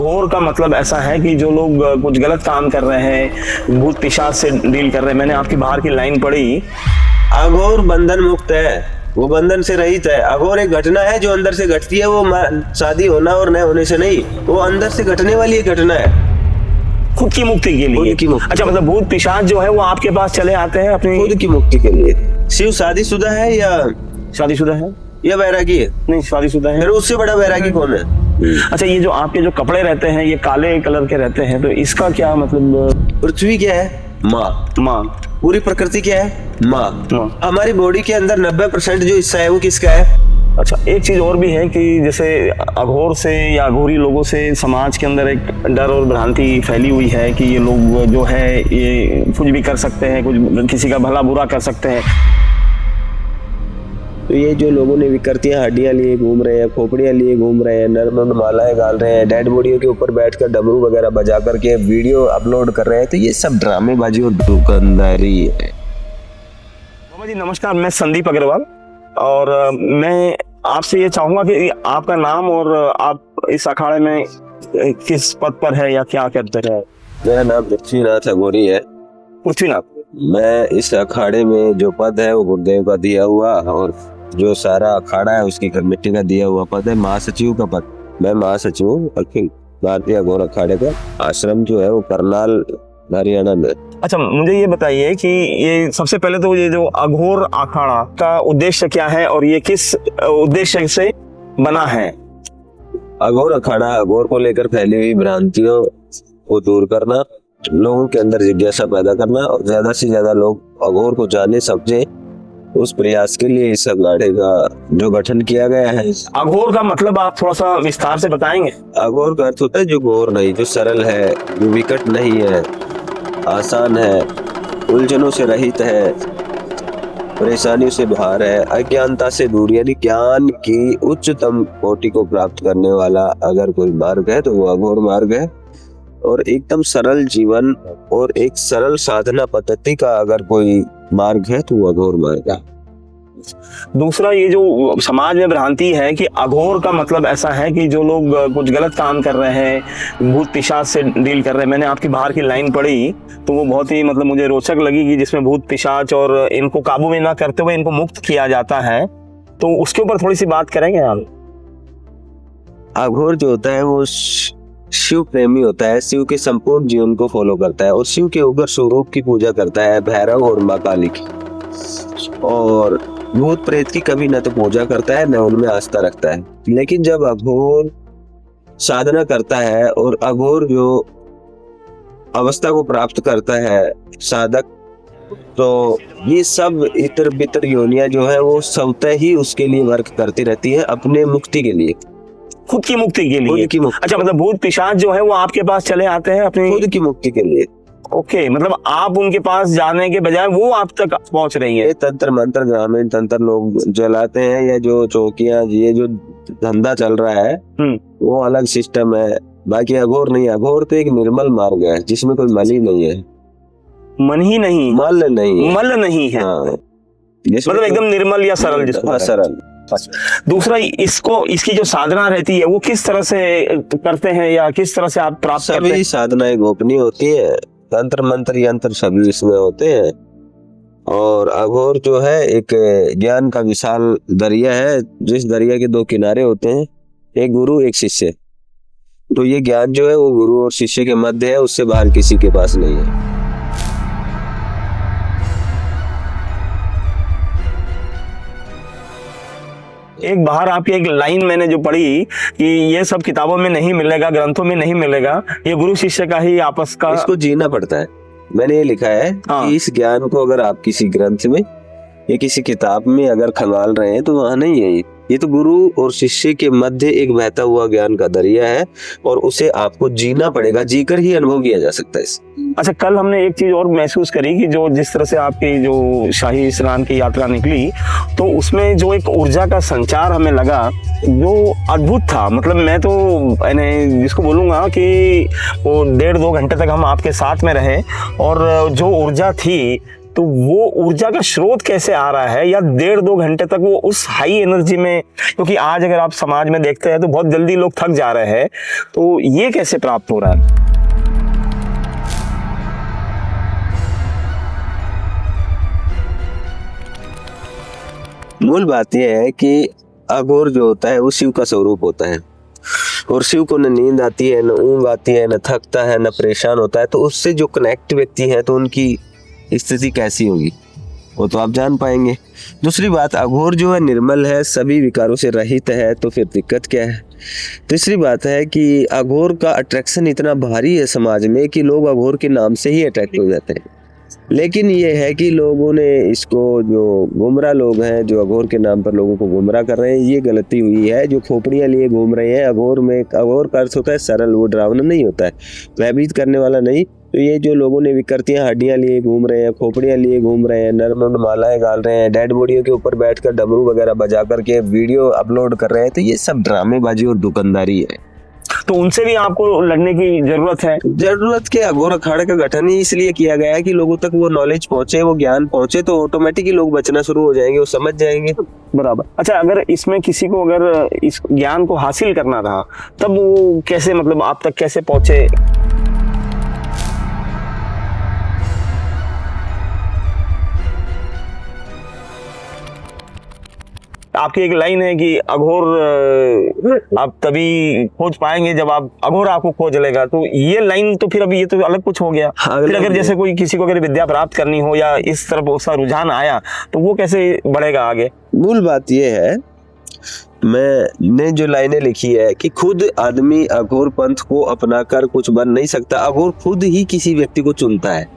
अघोर का मतलब ऐसा है कि जो लोग कुछ गलत काम कर रहे हैं, भूत पिशाच से डील कर रहे हैं। मैंने आपकी बाहर की लाइन पढ़ी, अघोर बंधन मुक्त है, वो बंधन से रहित है। अघोर एक घटना है जो अंदर से घटती है, वो शादी होना और न होने से नहीं, वो अंदर से घटने वाली एक घटना है, खुद की मुक्ति के लिए। खुद की मुक्ति। अच्छा, मतलब भूत पिशाच जो है वो आपके पास चले आते हैं अपनी खुद की मुक्ति के लिए। शिव शादीशुदा है या शादीशुदा है? या वैरागी है? नहीं, शादीशुदा है। फिर उससे बड़ा वैरागी कौन है? अच्छा, ये जो आपके जो कपड़े रहते हैं ये काले कलर के रहते हैं, तो इसका क्या मतलब? पृथ्वी क्या है? माँ। माँ। पूरी प्रकृति क्या है? माँ। माँ। हमारी बॉडी के अंदर 90% जो हिस्सा है वो किसका है? अच्छा, एक चीज और भी है कि जैसे अघोर से या अघोरी लोगों से समाज के अंदर एक डर और भ्रांति फैली हुई है कि ये लोग जो है ये कुछ भी कर सकते हैं, कुछ किसी का भला बुरा कर सकते हैं। तो ये जो लोगों ने विकृतियां हड्डियां लिए घूम रहे हैं, खोपड़ियां लिए घूम रहे हैं, नर मालाएं गाल रहे हैं, डेड बॉडियों के ऊपर बैठकर डमरू वगैरह बजा करके वीडियो अपलोड कर रहे हैं, तो ये सब ड्रामेबाजी और दुकानदारी है। बाबा जी नमस्कार, मैं संदीप अग्रवाल और मैं आपसे ये चाहूंगा कि आपका नाम और आप इस अखाड़े में किस पद पर है या क्या करते हैं? मेरा नाम पृथ्वीनाथ अघोरी है। पृथ्वीनाथ। मैं इस अखाड़े में जो पद है वो गुरुदेव का दिया हुआ, और जो सारा अखाड़ा है उसकी कमेटी का दिया हुआ पद है महासचिव का पद। मैं महासचिव हूँ अखिल भारतीय अघोर अखाड़े का। आश्रम जो है वो करनाल हरियाणा में। अच्छा, मुझे ये बताइए कि ये सबसे पहले तो ये जो अघोर अखाड़ा का उद्देश्य क्या है और ये किस उद्देश्य से बना है? अघोर अखाड़ा अघोर को लेकर फैली हुई भ्रांतियों को दूर करना, लोगों के अंदर जिज्ञासा पैदा करना और ज्यादा से ज्यादा लोग अघोर को जाने समझे, उस प्रयास के लिए इस अखाड़े का जो गठन किया गया है। अघोर का मतलब आप थोड़ा सा विस्तार से बताएंगे? अघोर का अर्थ होता है जो घोर नहीं, जो सरल है, जो विकट नहीं है, आसान है, उलझनों से रहित है, परेशानियों से बाहर है, अज्ञानता से दूर, यानी ज्ञान की उच्चतम कोटि को प्राप्त करने वाला अगर कोई मार्ग है तो वो अघोर मार्ग है। और एकदम सरल जीवन और एक सरल साधना पद्धति का अगर कोई मार्ग है तो वो अघोर मार्ग है। दूसरा, ये जो समाज में भ्रांति है कि अघोर का मतलब ऐसा है कि जो लोग कुछ गलत काम कर रहे हैं, भूत पिशाच से डील कर रहे हैं। मैंने आपकी बाहर की लाइन पढ़ी तो वो बहुत ही मतलब मुझे रोचक लगी कि जिसमें भूत पिशाच और इनको काबू में ना करते हुए इनको मुक्त किया जाता है, तो उसके ऊपर थोड़ी सी बात करेंगे आप? अघोर जो होता है वो शिव प्रेमी होता है, शिव के संपूर्ण जीवन को फॉलो करता है और शिव के उग्र स्वरूप की पूजा करता है, भैरव और माँ काली की, और भूत प्रेत की कभी न तो पूजा करता है न उनमें आस्था रखता है। लेकिन जब अघोर साधना करता है और अघोर जो अवस्था को प्राप्त करता है साधक, तो ये सब इतर बितर योनियां जो है वो स्वतः ही उसके लिए वर्क करती रहती है अपने मुक्ति के लिए, खुद की मुक्ति के लिए। खुद की मुक्ति। अच्छा, मतलब भूत पिशाच जो है वो आपके पास चले आते हैं अपनी खुद की मुक्ति के लिए। ओके, मतलब आप उनके पास जाने के बजाय वो आप तक पहुंच रही है। ये तंत्र मंत्र ग्रामीण तंत्र लोग जलाते हैं, या जो चौकियां, ये जो धंधा चल रहा है वो अलग सिस्टम है। बाकी अघोर नहीं, अघोर तो एक निर्मल मार्ग है जिसमें कोई मल ही नहीं है। मन ही नहीं, मल नहीं है। मल नहीं है। हाँ, मतलब एकदम निर्मल या सरल जिसको। सरल। दूसरा, इसकी जो साधना रहती है वो किस तरह से करते हैं या किस तरह से आप प्राप्त करते हैं? सभी साधनाएं गोपनीय होती है, तंत्र मंत्र यंत्र सभी इसमें होते हैं। और अघोर जो है एक ज्ञान का विशाल दरिया है, जिस दरिया के दो किनारे होते हैं, एक गुरु एक शिष्य। तो ये ज्ञान जो है वो गुरु और शिष्य के मध्य है, उससे बाहर किसी के पास नहीं है। एक बाहर आपकी एक लाइन मैंने जो पढ़ी कि ये सब किताबों में नहीं मिलेगा, ग्रंथों में नहीं मिलेगा, ये गुरु शिष्य का ही आपस का, इसको जीना पड़ता है। मैंने ये लिखा है कि इस ज्ञान को अगर आप किसी ग्रंथ में या किसी किताब में अगर खंगाल रहे हैं तो वहां नहीं है। ये तो गुरु और शिष्य के मध्य एक बहता हुआ ज्ञान का दरिया है और उसे आपको जीना पड़ेगा, जीकर ही अनुभव किया जा सकता है इसे। अच्छा, कल हमने एक चीज और महसूस करी कि जो जिस तरह से आपकी जो शाही स्नान की यात्रा निकली तो उसमें जो एक ऊर्जा का संचार हमें लगा जो अद्भुत था। मतलब मैं तो जिसको बोलूंगा कि वो 1.5-2 घंटे तक हम आपके साथ में रहे और जो ऊर्जा थी तो वो ऊर्जा का स्रोत कैसे आ रहा है, या 1.5-2 घंटे तक वो उस हाई एनर्जी में, क्योंकि आज अगर आप समाज में देखते हैं तो बहुत जल्दी लोग थक जा रहे हैं, तो ये कैसे प्राप्त हो रहा है? मूल बात यह है कि अघोर जो होता है वो शिव का स्वरूप होता है, और शिव को न नींद आती है, न ऊँग आती है, न थकता है, न परेशान होता है। तो उससे जो कनेक्ट व्यक्ति है तो उनकी स्थिति कैसी होगी वो तो आप जान पाएंगे। दूसरी बात, अघोर जो है निर्मल है, सभी विकारों से रहित है, तो फिर दिक्कत क्या है। तीसरी बात है कि अघोर का अट्रैक्शन इतना भारी है समाज में कि लोग अघोर के नाम से ही अट्रैक्ट हो जाते हैं। लेकिन ये है कि लोगों ने इसको, जो गुमराह लोग हैं जो अघोर के नाम पर लोगों को गुमराह कर रहे हैं, ये गलती हुई है। जो खोपड़ियाँ लिए घूम रहे हैं अघोर में, अघोर का अर्थ होता है सरल, वो डरावना नहीं होता है, भयभीत करने वाला नहीं। तो ये जो लोगों ने विकृतियां हड्डियां लिए घूम रहे हैं, खोपड़ियां लिए घूम रहे हैं, नर मालाएं गाल रहे हैं, डेड बॉडियों के ऊपर बैठकर डमरू वगैरह बजा करके वीडियो अपलोड कर रहे हैं, तो ये सब ड्रामेबाजी और दुकानदारी है। तो उनसे भी आपको लड़ने की जरूरत है। जरूरत के अघोर अखाड़े का गठन ही इसलिए किया गया है कि लोगों तक वो नॉलेज पहुंचे, वो ज्ञान पहुंचे, तो ऑटोमेटिकली लोग बचना शुरू हो जाएंगे, वो समझ जाएंगे। बराबर। अच्छा, अगर इसमें किसी को अगर इस ज्ञान को हासिल करना था, तब वो कैसे, मतलब आप तक कैसे पहुंचे? आपकी एक लाइन है कि अघोर आप तभी खोज पाएंगे जब आप, अघोर आपको खोज लेगा। तो ये लाइन तो फिर अभी ये तो अलग कुछ हो गया। फिर अगर जैसे कोई किसी को अगर विद्या प्राप्त करनी हो या इस तरफ उसका रुझान आया, तो वो कैसे बढ़ेगा आगे? मूल बात ये है, मैंने जो लाइनें लिखी है कि खुद आदमी अघोर पंथ को अपनाकर कुछ बन नहीं सकता, अघोर खुद ही किसी व्यक्ति को चुनता है।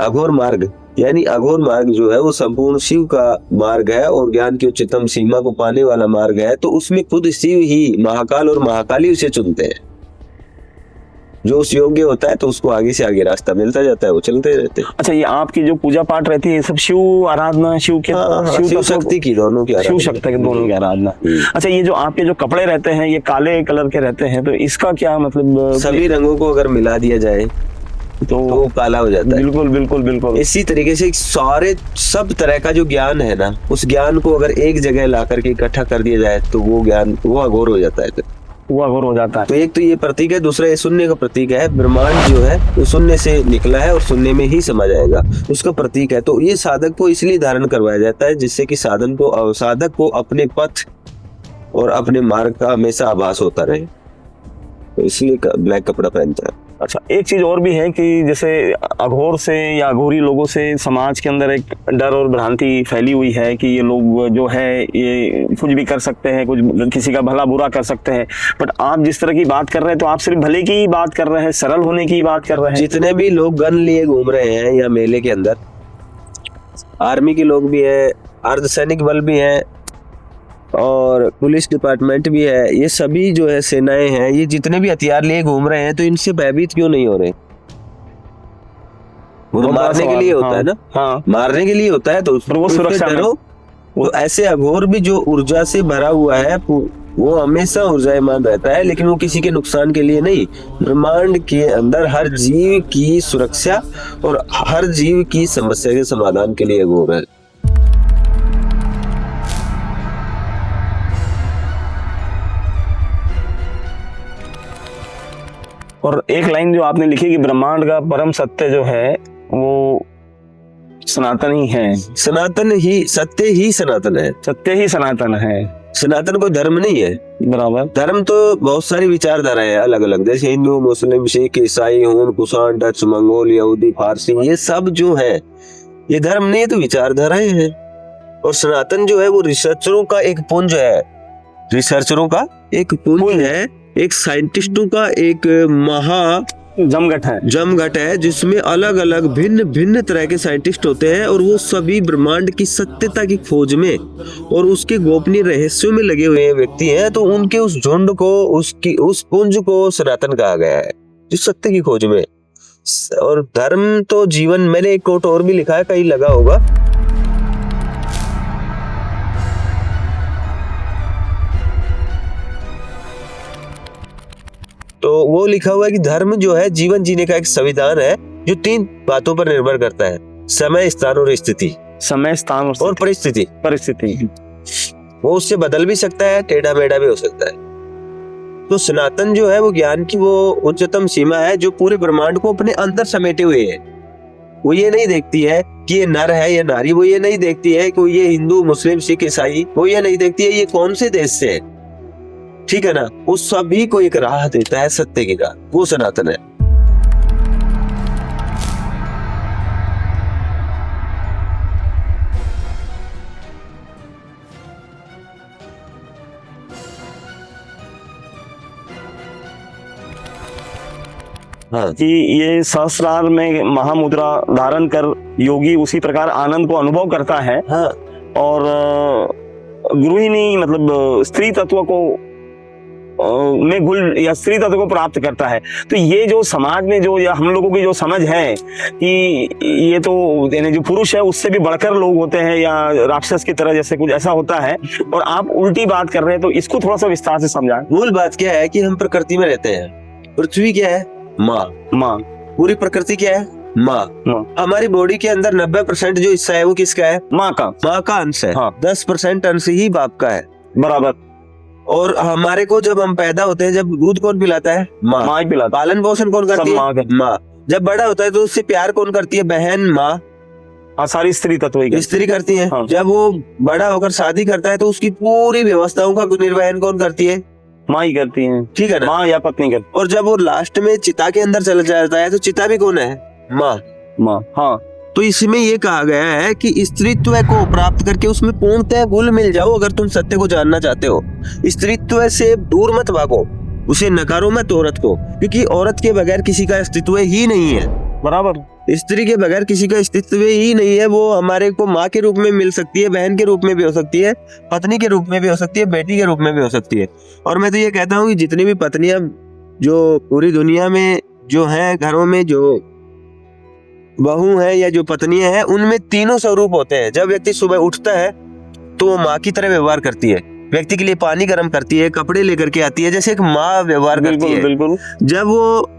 अघोर मार्ग यानी अघोर मार्ग जो है वो संपूर्ण शिव का मार्ग है और ज्ञान की उच्चतम सीमा को पाने वाला मार्ग है। तो उसमें खुद शिव ही, महाकाल और महाकाली उसे चुनते हैं। जो उस योग्य होता है तो उसको आगे से आगे रास्ता मिलता जाता है, वो चलते रहते हैं। अच्छा, ये आपकी जो पूजा पाठ रहती है, सब शिव आराधना, शिव के शिव शक्ति की, दोनों की, शिव शक्ति के दोनों की आराधना। अच्छा, ये जो आपके जो कपड़े रहते हैं ये काले कलर के रहते हैं, तो इसका क्या मतलब? सभी रंगों को अगर मिला दिया जाए तो वो काला हो जाता है। बिल्कुल बिल्कुल बिल्कुल। इसी तरीके से सारे सब तरह का जो ज्ञान है ना, उस ज्ञान को अगर एक जगह ला करके इकट्ठा कर दिया जाए तो वो ज्ञान, वो अघोर हो जाता है। वो अघोर हो जाता है। तो एक तो ये प्रतीक है, दूसरा ये शून्य का प्रतीक है। ब्रह्मांड जो है वो शून्य से निकला है और शून्य में ही समा जाएगा, उसका प्रतीक है। तो ये साधक को इसलिए धारण करवाया जाता है जिससे कि साधक को अपने पथ और अपने मार्ग का हमेशा आभास होता रहे, तो इसलिए ब्लैक कपड़ा पहनता है। अच्छा, एक चीज और भी है कि जैसे अघोर से या अघोरी लोगों से समाज के अंदर एक डर और भ्रांति फैली हुई है कि ये लोग जो है ये कुछ भी कर सकते हैं, कुछ किसी का भला बुरा कर सकते हैं। बट आप जिस तरह की बात कर रहे हैं तो आप सिर्फ भले की ही बात कर रहे हैं, सरल होने की बात कर रहे हैं। जितने भी लोग गन लिए घूम रहे हैं या मेले के अंदर, आर्मी के लोग भी हैं, अर्धसैनिक बल भी हैं और पुलिस डिपार्टमेंट भी है, ये सभी जो है सेनाएं हैं, ये जितने भी हथियार लिए घूम रहे हैं, तो इनसे भयभीत क्यों नहीं हो रहे? वो तो मारने के लिए होता है ना। हाँ, मारने के लिए होता है, तो वो सुरक्षा में। तो ऐसे अघोर भी जो ऊर्जा से भरा हुआ है वो हमेशा ऊर्जावान रहता है, लेकिन वो किसी के नुकसान के लिए नहीं। ब्रह्मांड के अंदर हर जीव की सुरक्षा और हर जीव की समस्या के समाधान के लिए अघोर है। और एक लाइन जो आपने लिखी कि ब्रह्मांड का परम सत्य जो है वो सनातन ही है। सनातन ही सत्य ही सनातन है, सत्य ही सनातन है। सनातन कोई धर्म नहीं है। बराबर। धर्म तो बहुत सारी विचारधाराएं हैं अलग अलग, जैसे हिंदू, मुस्लिम, सिख, ईसाई, हून, कुषाण, डच, मंगोल, यहूदी, फारसी, ये सब जो है ये धर्म नहीं है, तो विचारधाराएं हैं। और सनातन जो है वो रिसर्चरों का एक पुंज है, रिसर्चरों का एक पुंज है, एक साइंटिस्टों का एक महा जमघट है जिसमें अलग अलग भिन्न भिन्न तरह के साइंटिस्ट होते हैं और वो सभी ब्रह्मांड की सत्यता की खोज में और उसके गोपनीय रहस्यों में लगे हुए व्यक्ति हैं। तो उनके उस झुंड को, उस पुंज को सनातन कहा गया है, जो सत्य की खोज में। और धर्म तो जीवन, मैंने एक कोट और भी लिखा है, कहीं लगा होगा, तो वो लिखा हुआ है कि धर्म जो है जीवन जीने का एक संविधान है जो 3 बातों पर निर्भर करता है। समय, स्थान और स्थिति समय, स्थान और परिस्थिति। परिस्थिति। वो उससे बदल भी सकता है, टेढ़ा मेढ़ा भी हो सकता है। तो सनातन जो है वो ज्ञान की वो उच्चतम सीमा है जो पूरे ब्रह्मांड को अपने अंदर समेटे हुए है। वो ये नहीं देखती है कि ये नर है या नारी, वो ये नहीं देखती है कि ये हिंदू, मुस्लिम, सिख, ईसाई, वो ये नहीं देखती है ये कौन से देश से है, ठीक है ना। वो सभी को एक राह देता है, सत्य की राह, वो सनातन है। हाँ। कि ये सहस्रार में महामुद्रा धारण कर योगी उसी प्रकार आनंद को अनुभव करता है। हाँ। और गृहिणी मतलब स्त्री तत्व को में गुल या स्त्री तत्व को प्राप्त करता है। तो ये जो समाज में जो या हम लोगों की जो समझ है कि ये तो यानी जो पुरुष है उससे भी बढ़कर लोग होते हैं या राक्षस की तरह जैसे कुछ ऐसा होता है, और आप उल्टी बात कर रहे हैं, तो इसको थोड़ा सा विस्तार से समझाएं। मूल बात क्या है कि हम प्रकृति में रहते हैं। पृथ्वी क्या है? माँ। माँ। पूरी प्रकृति क्या है? माँ। माँ। हमारी बॉडी के अंदर 90% जो हिस्सा है वो किसका है? माँ का। माँ का अंश है। हाँ। 10% अंश ही बाप का है। बराबर। और हमारे को जब हम पैदा होते हैं, जब दूध कौन पिलाता है? माँ। माँ ही पिलाता। पालन पोषण कौन करती है? माँ। जब बड़ा होता है तो उससे प्यार कौन करती है? बहन, माँ। हाँ, सारी स्त्री तत्व ही स्त्री करती है। हाँ। जब वो बड़ा होकर शादी करता है तो उसकी पूरी व्यवस्थाओं का निर्वहन कौन करती है? माँ ही करती है, ठीक है ना। माँ या पत्नी करती। और जब वो लास्ट में चिता के अंदर चला जाता है तो चिता भी कौन है? माँ। माँ। हाँ। तो इसमें ये कहा गया है कि स्त्रीत्व को प्राप्त करके उसमें पूर्णतः घुल मिल जाओ अगर तुम सत्य को जानना चाहते हो। स्त्रीत्व से दूर मत भागो, उसे नकारो मत औरत को, क्योंकि औरत के बगैर किसी का अस्तित्व ही नहीं है। बराबर। स्त्री के बगैर किसी का अस्तित्व ही नहीं है। वो हमारे को माँ के रूप में मिल सकती है, बहन के रूप में भी हो सकती है, पत्नी के रूप में भी हो सकती है, बेटी के रूप में भी हो सकती है। और मैं तो ये कहता हूँ कि जितनी भी पत्नियां जो पूरी दुनिया में जो हैं, घरों में जो बहू है या जो पत्नियां हैं, उनमें तीनों स्वरूप होते हैं। जब व्यक्ति सुबह उठता है तो वो माँ की तरह व्यवहार करती है, व्यक्ति के लिए पानी गर्म करती है, कपड़े लेकर के आती है, जैसे एक माँ व्यवहार करती है। बिल्कुल। जब वो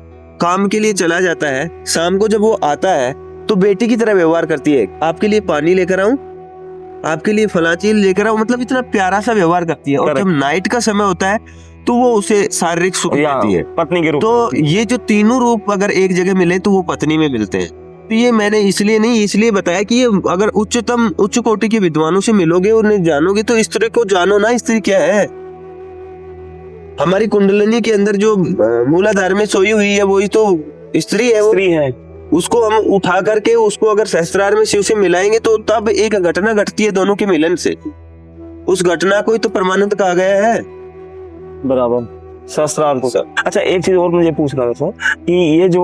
काम के लिए चला जाता है, शाम को जब वो आता है तो बेटी की तरह व्यवहार करती है, आपके लिए पानी लेकर आऊं, आपके लिए फला चीज लेकर आऊं, मतलब इतना प्यारा सा व्यवहार करती है। और जब नाइट का समय होता है तो वो उसे शारीरिक सुख देती है, पत्नी के रूप। तो ये जो तीनों रूप अगर एक जगह मिले तो वो पत्नी में मिलते हैं। तो ये मैंने इसलिए बताया कि ये अगर उच्च कोटि के विद्वानों से मिलोगे और उन्हें जानोगे तो स्त्री को जानो ना, स्त्री क्या है। हमारी कुंडलिनी के अंदर जो मूलाधार में सोई हुई है वही तो स्त्री है। स्त्री है। उसको हम उठा करके उसको अगर सहस्त्रार में शिव से मिलाएंगे तो तब एक घटना घटती है दोनों के मिलन से। उस घटना को ही तो परमानंद कहा गया है। बराबर। सहस्त्रार को। अच्छा, एक चीज और मुझे पूछना था कि ये जो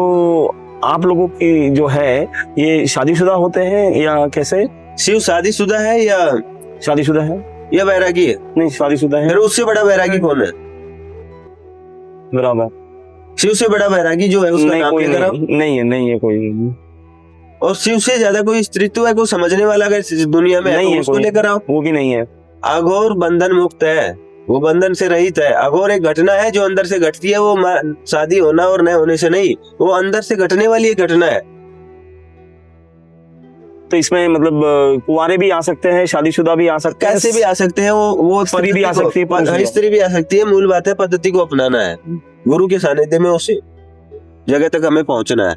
आप लोगों की जो है ये शादीशुदा होते हैं या कैसे? शिव शादीशुदा है या शादीशुदा है या वैरागी है? नहीं, शादीशुदा है। फिर उससे बड़ा वैरागी कौन है? बराबर। शिव से बड़ा वैरागी जो है उसका नाम लेकर आओ। नहीं है कोई। और शिव से ज्यादा कोई स्त्रीत्व को समझने वाला अगर दुनिया में नहीं है तो उसको लेकर आओ। वो भी नहीं है। अघोर बंधन मुक्त है, वो बंधन से रहित है। अघोर एक घटना है जो अंदर से घटती है, वो शादी होना और न होने से नहीं, वो अंदर से घटने वाली एक घटना है। तो इसमें मतलब कुंवारे भी आ सकते हैं, शादीशुदा भी आ सकते हैं, कैसे भी आ सकते हैं। वो स्त्री भी आ सकती है, स्त्री भी आ सकती है। मूल बात है पद्धति को अपनाना है, गुरु के सानिध्य में उसी जगह तक हमें पहुंचना है,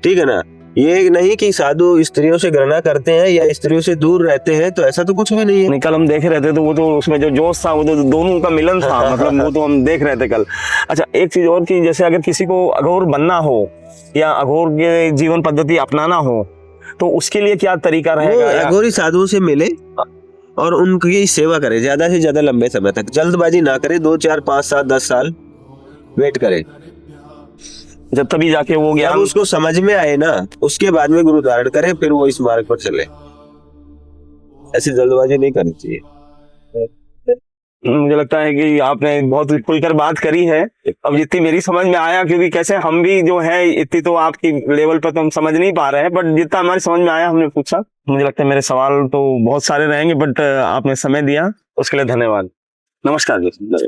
ठीक है ना। ये नहीं कि साधु स्त्रियों से घृणा करते हैं या स्त्रियों से दूर रहते हैं, तो ऐसा तो कुछ भी नहीं है। कल हम देख रहे थे तो वो तो उसमें जो जोश था वो तो दोनों का मिलन था, मतलब वो तो हम देख रहे थे कल। अच्छा, एक चीज और की, जैसे अगर किसी को अघोर बनना हो या अघोर के जीवन पद्धति अपनाना हो तो उसके लिए क्या तरीका रहेगा? अघोरी साधुओं से मिले और उनकी सेवा करे ज्यादा से ज्यादा लंबे समय तक, जल्दबाजी ना करे। 2, 4, 5, 7, 10 साल वेट करे, जब तभी जाके वो ज्ञान उसको समझ में आए ना, उसके बाद में गुरु धारण करे, फिर वो इस मार्ग पर चले। ऐसी जल्दबाजी नहीं करनी चाहिए। मुझे लगता है कि आपने बहुत खुलकर बात करी है। अब जितनी मेरी समझ में आया, क्योंकि कैसे हम भी जो है इतनी तो आपकी लेवल पर तो हम समझ नहीं पा रहे हैं, बट जितना हमारी समझ में आया हमने पूछा। मुझे लगता है मेरे सवाल तो बहुत सारे रहेंगे, बट आपने समय दिया उसके लिए धन्यवाद। नमस्कार जी।